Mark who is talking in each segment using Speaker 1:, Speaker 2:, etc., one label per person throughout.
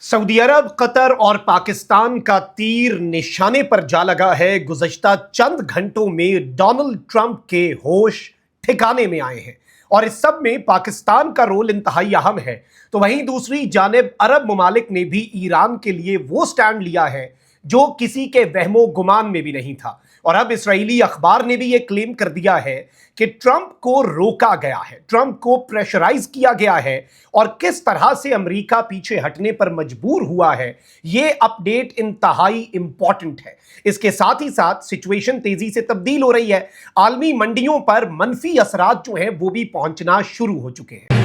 Speaker 1: Saudi अरब, Qatar और पाकिस्तान का तीर निशाने पर जा लगा है। गुज़श्ता चंद घंटों में डोनाल्ड ट्रंप के होश ठिकाने में आए हैं और इस सब में पाकिस्तान का रोल इंतहाई अहम है। तो वहीं दूसरी जानिब अरब ममालिक ने भी ईरान के लिए वो स्टैंड लिया है जो किसी के वहमो गुमान में भी नहीं था। और अब इस्राएली अखबार ने भी ये क्लेम कर दिया है कि ट्रंप को रोका गया है, ट्रंप को प्रेशराइज किया गया है और किस तरह से अमेरिका पीछे हटने पर मजबूर हुआ है। ये अपडेट इंतहाई इंपॉर्टेंट है। इसके साथ ही साथ सिचुएशन तेजी से तब्दील हो रही है। आलमी मंडियों पर मनफी असरात जो हैं वो भी पहुंचना शुरू हो चुके हैं।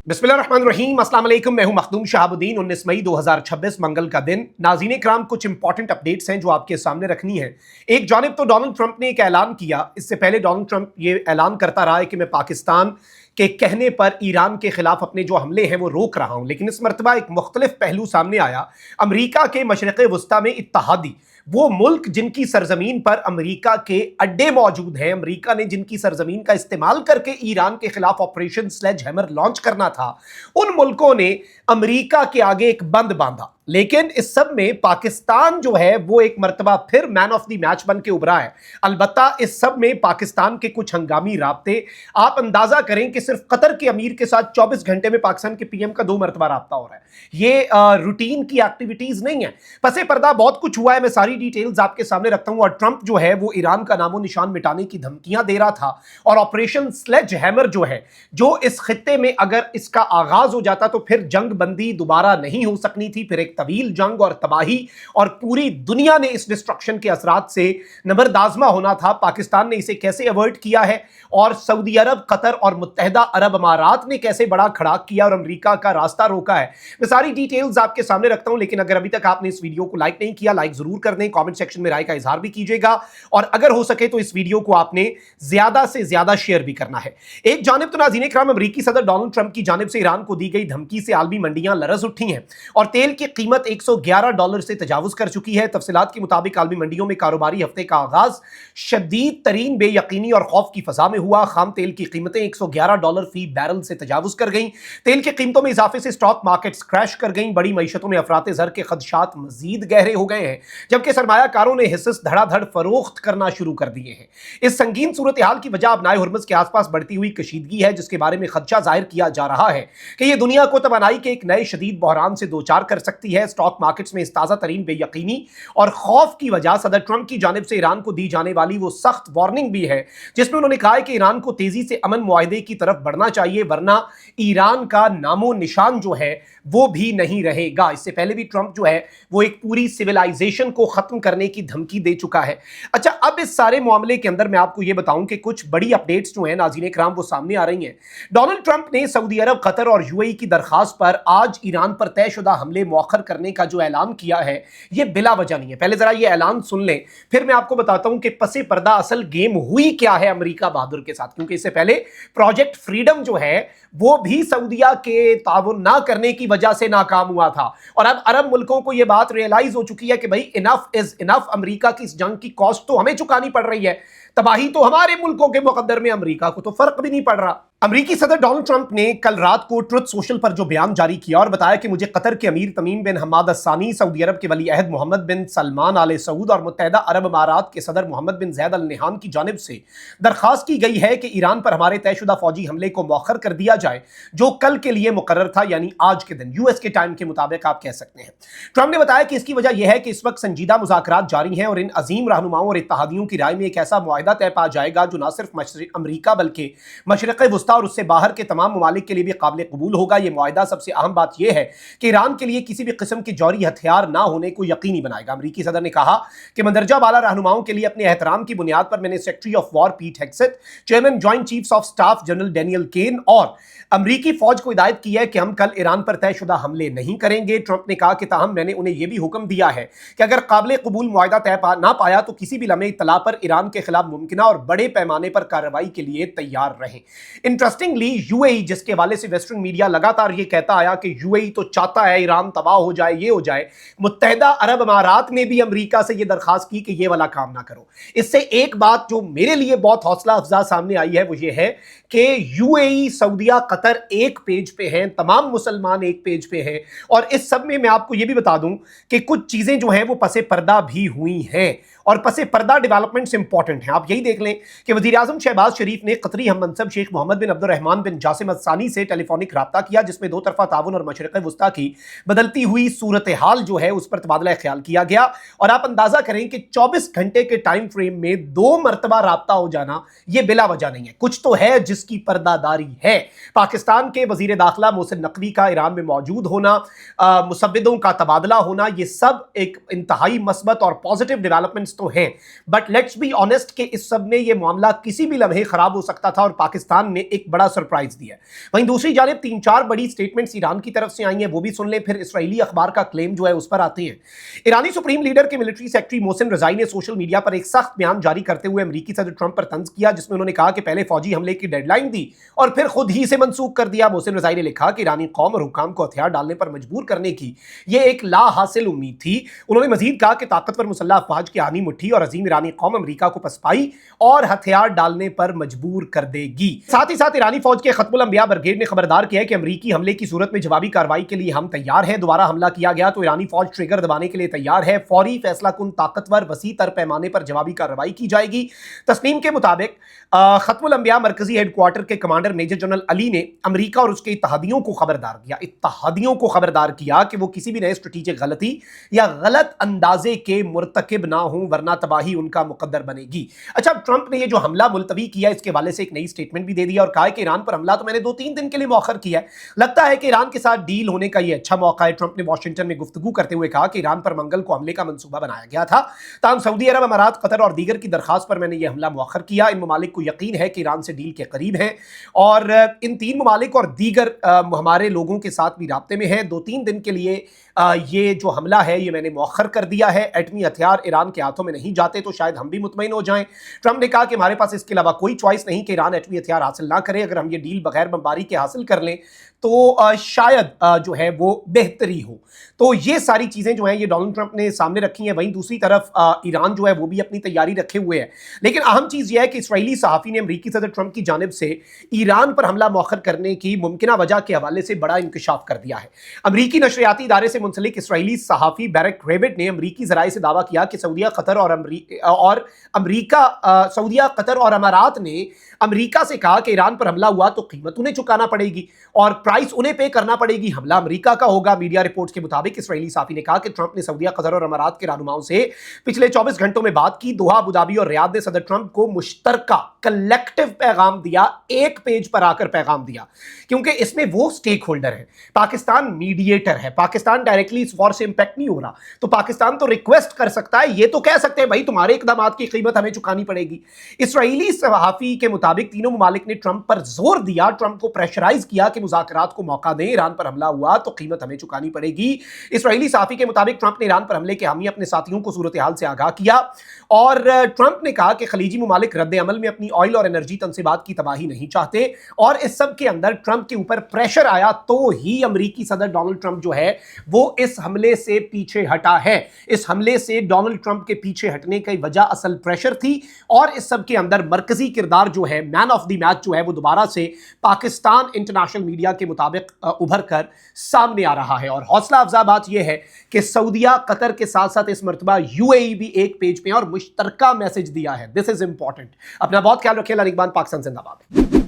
Speaker 1: बिस्मिल्लाहिर्रहमानिर्रहीम, अस्सलाम वालेकुम। मैं हूं मखदूम शहाबुद्दीन। 19 मई 2026 मंगल का दिन। नाज़रीन इकराम, कुछ इंपॉर्टेंट अपडेट्स हैं जो आपके सामने रखनी है। एक जानिब तो डोनाल्ड ट्रंप ने एक ऐलान किया। इससे पहले डोनाल्ड ट्रंप ये ऐलान करता रहा है कि मैं पाकिस्तान के कहने पर ईरान के खिलाफ अपने जो हमले हैं वो रोक रहा हूं, लेकिन इस मरतबा एक मुख्तलिफ पहलू सामने आया। अमेरिका के मशरिक़ वस्ता में इत्तहादी, वो मुल्क जिनकी सरजमीन पर अमेरिका के अड्डे मौजूद हैं, अमेरिका ने जिनकी सरजमीन का इस्तेमाल करके ईरान के खिलाफ ऑपरेशन स्लेज हैमर लॉन्च करना था, उन मुल्कों ने अमेरिका के आगे एक बंद बांधा। लेकिन इस सब में पाकिस्तान जो है वो एक मर्तबा फिर मैन ऑफ द मैच बन के उभरा है। अलबत्ता इस सब में पाकिस्तान के कुछ हंगामी राब्ते, आप अंदाजा करें कि सिर्फ कतर के अमीर के साथ 24 घंटे में पाकिस्तान के पीएम का 2 मरतबा राब्ता हो रहा है। ये रूटीन की एक्टिविटीज नहीं है, पसे पर्दा बहुत कुछ हुआ है। मैं सारी डिटेल्स आपके सामने रखता हूं। और ट्रंप जो है वो ईरान का नामो निशान मिटाने की धमकियां दे रहा था और ऑपरेशन स्लेज हैमर जो है, जो इस खित्ते में अगर इसका आगाज हो जाता तो फिर जंग बंदी दोबारा नहीं हो सकनी थी, फिर एक तवील जंग और तबाही और पूरी दुनिया ने इस डिस्ट्रक्शन के असरात से नबरदाजमा होना था। पाकिस्तान ने इसे कैसे अवॉइड किया है और सऊदी अरब, कतर और मुत्तहिदा अरब अमारात ने कैसे बड़ा खड़ाक किया और अमेरिका का रास्ता रोका है, मैं सारी डिटेल्स आपके सामने रखता हूं। लेकिन अगर अभी तक आपने इस वीडियो को लाइक नहीं किया, लाइक जरूर कर दें, कमेंट सेक्शन में राय का इजहार भी कीजिएगा और अगर हो सके तो इस वीडियो को आपने ज्यादा से ज्यादा शेयर भी करना है। एक जानिब तो नाज़रीन इकराम, अमेरिकी सदर डोनाल्ड ट्रंप की जानिब से ईरान को दी गई धमकी से आलमी मंडियां लरज उठी हैं और तेल की कीमत $111 से तजावुज कर चुकी है। तफसीलात के मुताबिक आलमी मंडियों में कारोबारी हफ्ते का आगाज शदीद तरीन बेयकीनी और खौफ की फजा में हुआ। खाम तेल की कीमतें $111 फी बैरल से तजावुज कर गईं। तेल की कीमतों में इजाफे से स्टॉक मार्केट्स क्रैश कर गईं। बड़ी मईशतों में अफराते ज़र के खदशात मजीद गहरे हो गए हैं, जबकि सरमायाकारों ने हिस्सेस धड़ाधड़ फरोख्त करना शुरू कर दिए हैं। इस संगीन सूरत हाल की वजह अपनाए हुर्मुज़ के आसपास बढ़ती हुई कशीदगी है, जिसके बारे में खदशा जाहिर किया जा रहा है कि यह दुनिया को तवानाई के एक नए शदीद बहरान से दो चार कर सकती है। स्टॉक मार्केट्स में इस ताज़ा तरीन बेयकीनी और खौफ की वजह सदर ट्रंप की जानिब से ईरान को दी जाने वाली वो सख्त वार्निंग भी है, जिसमें उन्होंने कहा है कि ईरान को तेजी से अमन मुआहदे की तरफ बढ़ना चाहिए, वरना ईरान का नामो निशान जो है वो भी नहीं रहेगा। इससे पहले भी ट्रंप जो है वो एक पूरी सिविलाइजेशन को खत्म करने की धमकी दे चुका है। अच्छा, अब इस सारे मामले के अंदर मैं आपको ये बताऊं कि कुछ बड़ी अपडेट्स जो है नाज़रीन इकराम वो सामने आ रही हैं। डोनाल्ड ट्रंप ने सऊदी अरब, कतर और यूएई की दरखास्त पर आज ईरान पर तयशुदा हमले मौखर करने का जो ऐलान किया है ये बिला वजह नहीं है। पहले जरा ये ऐलान सुन लें, फिर मैं आपको बताता हूं कि पसे पर्दा असल गेम हुई क्या है अमेरिका बहादुर के साथ। क्योंकि इससे पहले प्रोजेक्ट फ्रीडम जो है वो भी सऊदिया के ताउन ना करने की वजह से नाकाम हुआ था और अब अरब मुल्कों को यह बात रियलाइज हो चुकी है कि भाई इनफ इज इनफ। अमेरिका की इस जंग की कॉस्ट तो हमें चुकानी पड़ रही है, तबाही तो हमारे मुल्कों के मुकद्दर में अमेरिका को तो फर्क भी नहीं पड़ रहा। अमेरिकी सदर डोनाल्ड ट्रंप ने कल रात को ट्रुथ सोशल पर जो बयान जारी किया और बताया कि मुझे कतर के अमीर तमीम बिन हमाद अस्सानी, सऊदी अरब के वली अहद मोहम्मद बिन सलमान आले सऊद और मुत्तहिदा अरब अमारात के सदर मोहम्मद बिन जैद अल नहान की जानिब से दरखास्त की गई है कि ईरान पर हमारे तयशुदा फौजी हमले को मौखर कर दिया जाए, जो कल के लिए मुकर्रर था, यानी आज के दिन, यूएस के टाइम के मुताबिक आप कह सकते हैं। ट्रंप ने बताया कि इसकी वजह यह है कि इस वक्त संजीदा मुज़ाकरात जारी हैं और इन अजीम रहनुमाओं और इत्तेहादियों की राय में एक ऐसा मुआहिदा तय पा जाएगा जो न सिर्फ अमेरिका बल्कि मशरिक़ वस्ता और उससे बाहर के तमाम ममालिक के लिए भी काबिल कबूल होगा। यह मुआहिदा सबसे अहम बात यह है कि ईरान के लिए किसी भी किस्म के जौहरी हथियार ना होने को यकीनी बनाएगा। अमेरिकी सदर ने कहा कि मंदरजा बाला रहनुमाओं के लिए अपने एहतराम की बुनियाद पर मैंने secretary of war Pete Hegseth, chairman joint chiefs of staff general Daniel Caine और अमरीकी फौज को हिदायत की है कि हम कल ईरान पर तयशुदा हमले नहीं करेंगे। ट्रंप ने कहा कि ताहम मैंने उन्हें यह भी हुक्म दिया है कि अगर काबिल कबूल मुआहिदा तय ना पाया तो किसी भी लम्हे इत्तला पर ईरान के खिलाफ मुमकिन और बड़े पैमाने पर कार्रवाई के लिए तैयार रहें। इन इंटरेस्टिंगली यूएई, जिसके हवाले से वेस्टर्न मीडिया लगातार ये कहता आया कि यूएई तो चाहता है ईरान तबाह हो जाए, ये हो जाए, मुत्तहिदा अरब अमारात ने भी अमेरिका से ये दरखास्त की कि ये वाला काम ना करो। इससे एक बात जो मेरे लिए बहुत हौसला अफजा सामने आई है वो ये है कि यूएई, सऊदीया, कतर एक पेज पे हैं, तमाम मुसलमान एक पेज पे हैं। और इस सब में मैं आपको ये भी बता दूं कि कुछ चीजें जो हैं वो पसे पर्दा भी हुई हैं, और पसे पर्दा डेवलपमेंट्स इंपॉर्टेंट हैं। आप यही देख लें कि वज़ीर आज़म शहबाज शरीफ ने कतरी हम मनसब शेख मोहम्मद बिन अब्दुर्रहमान बिन जासिम अल-सानी से टेलीफोनिक राब्ता किया, जिसमें दो तरफा ताउन और मशरिक़ वस्ता की बदलती हुई सूरत हाल जो है उस पर तबादला ख्याल किया गया। और आप अंदाजा करें कि 24 घंटे के टाइम फ्रेम में 2 मरतबा राब्ता हो जाना यह बिला वजह नहीं है, कुछ तो है जिसकी पर्दादारी है। पाकिस्तान के वज़ीर दाखिला मोहसिन नकवी का ईरान में मौजूद होना, मुसव्विदों का तबादला होना, ये सब एक इंतहाई मस्बत और पॉजिटिव डेवलपमेंट्स तो हैं। बट लेट्स बी ऑनेस्ट कि इस सब में ये मामला किसी भी लम्हे खराब हो सकता था और पाकिस्तान ने एक बड़ा सरप्राइज दिया। वहीं दूसरी जानिब 3-4 बड़ी स्टेटमेंट्स ईरान की तरफ से आई हैं, वो भी सुन लें, फिर इस्राएली अखबार का क्लेम जो है उस पर आते हैं। ईरानी सुप्रीम लीडर के मिलिट्री सेक्रेटरी मोहसिन रजाई ने सोशल मीडिया पर एक सख्त बयान जारी करते हुए अमेरिकी सदर ट्रंप पर तंज किया, जिसमें उन्होंने कहा कि पहले फौजी हमले की डेडलाइन दी और फिर खुद ही से मनसूख कर दिया। मोहसिन रजाई ने लिखा कि ईरानी कौम और हुकाम को हथियार डालने पर मजबूर करने की यह एक ला हासिल उम्मीद थी। उन्होंने मजीद कहा कि ताकतवर मुसल्लह अफवाज की आनी मुट्ठी और अजीम ईरानी कौम अमेरिका को पसपाई और हथियार डालने पर मजबूर कर देगी। साथ ही साथ ईरानी फौज के खत्मुल अंबिया ब्रिगेड ने खबरदार किया है कि अमेरिकी हमले की सूरत में जवाबी कार्रवाई के लिए हम तैयार हैं। दोबारा हमला किया गया तो ईरानी फौज ट्रिगर दबाने के लिए तैयार है। फौरी फैसला कुन ताकतवर वसी तर पैमाने पर जवाबी कार्रवाई की जाएगी। तस्नीम के मुताबिक खत्मुल अंबिया मरकजी हेडक्वार्टर के कमांडर मेजर जनरल अली ने अमेरिका और उसके इत्तहादियों को खबरदार किया कि वो किसी भी नए स्ट्रेटेजिक गलती या गलत अंदाजे के मुर्तकिब ना हो, वरना तबाही उनका मुकद्दर बनेगी। अच्छा, ट्रंप ने ये जो हमला मुलतवी किया इसके हवाले से एक नई स्टेटमेंट भी दे दिया और कहा कि ईरान पर हमला तो मैंने 2-3 दिन के लिए मौखर किया है, लगता है कि ईरान के साथ डील होने का ये अच्छा मौका है। ट्रंप ने वॉशिंगटन में गुफ्तगू करते हुए कहा कि ईरान पर मंगल को हमले का मंसूबा बनाया गया था, ताहम सऊदी अरब, अमारात, कतर और दीगर की दरखास्त पर मैंने यह हमला मौखर किया। इन ममालिक को यकीन है कि ईरान से डील के करीब है और इन 3 ममालिक और दीगर हमारे लोगों के साथ भी राब्ते में है। 2-3 दिन के लिए ये जो हमला है ये मैंने मौखर कर दिया है। एटमी हथियार ईरान के हाथों में नहीं जाते तो शायद हम भी मुतमईन हो जाएं। ट्रंप ने कहा कि हमारे पास इसके अलावा कोई चॉइस नहीं कि ईरान एटमी हथियार हासिल ना करे। अगर हम ये डील बगैर बमबारी के हासिल कर लें तो शायद जो है वो बेहतरी हो। तो ये सारी चीजें जो हैं ये डोनाल्ड ट्रंप ने सामने रखी हैं। वहीं दूसरी तरफ ईरान जो है वो भी अपनी तैयारी रखे हुए है। लेकिन अहम चीज यह है कि इस्राएली सहाफी ने अमेरिकी सदर ट्रंप की जानिब से ईरान पर हमला मौखर करने की मुमकिना वजह के हवाले से बड़ा इंकशाफ कर दिया है। अमेरिकी नशरियाती इदारे से मुंसलिक इस्राएली सहाफी बैरक रेविड ने अमेरिकी जराए से दावा किया कि सऊदीया, कतर और अमारात ने अमेरिका से कहा कि ईरान पर हमला हुआ तो कीमत उन्हें चुकाना पड़ेगी और प्राइस उन्हें पे करना पड़ेगी, हमला अमेरिका का होगा। मीडिया रिपोर्ट्स के मुताबिक इस्राएली साफी ने कहा कि ट्रंप ने सऊदीया, कतर और अमारात के रहनुमाओं से पिछले 24 घंटों में बात की। दोहा, अबू धाबी और रियाद ने सदर ट्रंप को मुश्तरका कलेक्टिव पैगाम दिया, एक पेज पर आकर पैगाम दिया, क्योंकि इसमें वो स्टेक होल्डर है। पाकिस्तान मीडिएटर है, पाकिस्तान डायरेक्टली इस वॉर से इंपैक्ट नहीं हो रहा, तो पाकिस्तान तो रिक्वेस्ट कर सकता है, ये तो कह सकते हैं भाई तुम्हारे इकदामात की कीमत हमें चुकानी पड़ेगी। इस्राएली सहाफी के मुताबिक तीनों ममालिक ने ट्रंप पर जोर दिया, ट्रंप को प्रेशराइज किया कि मुज़ाकरात को मौका दें, ईरान पर हमला हुआ तो कीमत हमें चुकानी पड़ेगी। इस्राएली सहाफी के मुताबिक ट्रंप ने ईरान पर हमले के हामी अपने साथियों को सूरत हाल से आगाह किया और ट्रंप ने कहा कि खलीजी ममालिक रद्द अमल में अपनी ऑयल और एनर्जी तनसीबात की तबाही नहीं चाहते और इस सब के अंदर ट्रंप के ऊपर प्रेशर आया तो ही अमेरिकी सदर डोनाल्ड ट्रंप जो है वो इस हमले से पीछे हटा है। इस हमले से डोनाल्ड ट्रंप के पीछे हटने की वजह असल प्रेशर थी और इस सब के अंदर मरकजी किरदार जो है, मैन ऑफ द मैच जो है, वो दोबारा से पाकिस्तान इंटरनेशनल मीडिया के मुताबिक उभर कर सामने आ रहा है। और हौसला अफजा बात यह है कि सऊदीया, कतर के साथ साथ इस मरतबा यूएई भी एक पेज पे और मुश्तरका मैसेज दिया है। This is important. अपना बहुत ख्याल रखिए। पाकिस्तान जिंदाबाद।